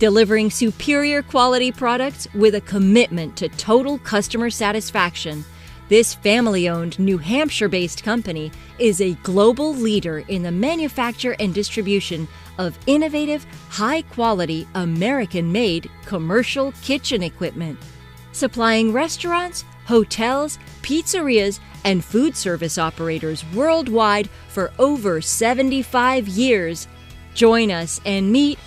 delivering superior quality products with a commitment to total customer satisfaction. This family-owned New Hampshire-based company is a global leader in the manufacture and distribution of innovative, high-quality, American-made commercial kitchen equipment, supplying restaurants, hotels, pizzerias, and food service operators worldwide for over 75 years. Join us and meet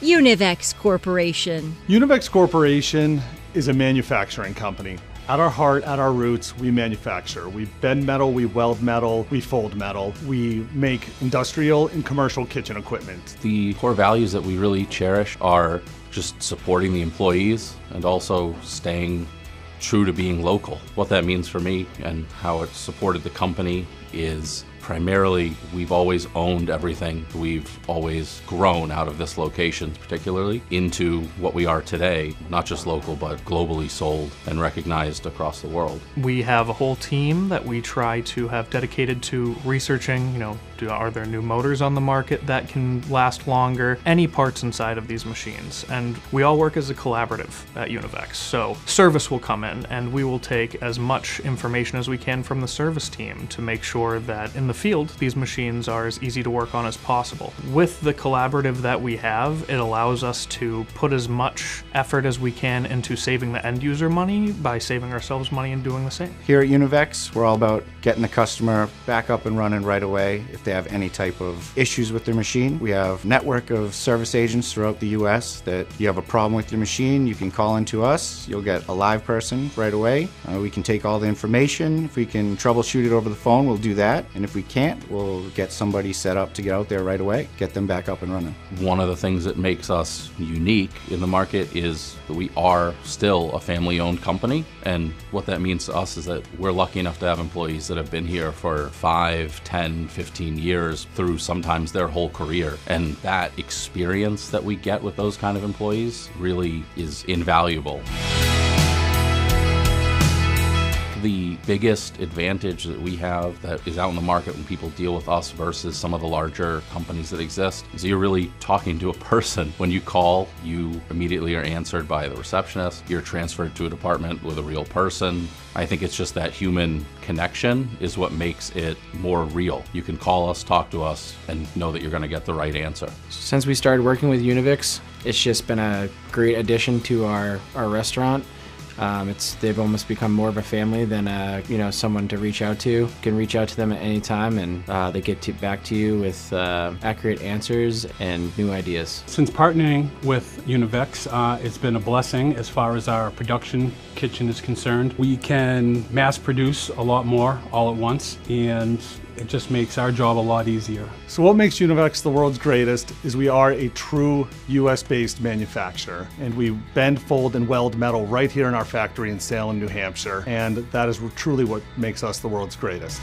Univex Corporation. Univex Corporation is a manufacturing company. At our heart, at our roots, we manufacture. We bend metal, we weld metal, we fold metal. We make industrial and commercial kitchen equipment. The core values that we really cherish are just supporting the employees and also staying true to being local. What that means for me and how it supported the company is primarily we've always owned everything. We've always grown out of this location, particularly into what we are today, not just local, but globally sold and recognized across the world. We have a whole team that we try to have dedicated to researching, are there new motors on the market that can last longer, any parts inside of these machines. And we all work as a collaborative at Univex. So service will come in and we will take as much information as we can from the service team to make sure that in the field, these machines are as easy to work on as possible. With the collaborative that we have, it allows us to put as much effort as we can into saving the end user money by saving ourselves money and doing the same. Here at Univex, we're all about getting the customer back up and running right away if they have any type of issues with their machine. We have a network of service agents throughout the US that you have a problem with your machine, you can call into us, you'll get a live person right away. We can take all the information. If we can troubleshoot it over the phone, we'll do that. And if we can't, we'll get somebody set up to get out there right away, get them back up and running. One of the things that makes us unique in the market is that we are still a family-owned company. And what that means to us is that we're lucky enough to have employees that have been here for 5, 10, 15 years through sometimes their whole career. And that experience that we get with those kind of employees really is invaluable. The biggest advantage that we have that is out in the market when people deal with us versus some of the larger companies that exist is you're really talking to a person. When you call, you immediately are answered by the receptionist. You're transferred to a department with a real person. I think it's just that human connection is what makes it more real. You can call us, talk to us, and know that you're going to get the right answer. Since we started working with Univex, it's just been a great addition to our restaurant. They've almost become more of a family than someone to reach out to. You can reach out to them at any time and they get back to you with accurate answers and new ideas. Since partnering with Univex, it's been a blessing as far as our production kitchen is concerned. We can mass produce a lot more all at once, and it just makes our job a lot easier. So what makes Univex the world's greatest is we are a true US-based manufacturer, and we bend, fold, and weld metal right here in our factory in Salem, New Hampshire, and that is truly what makes us the world's greatest.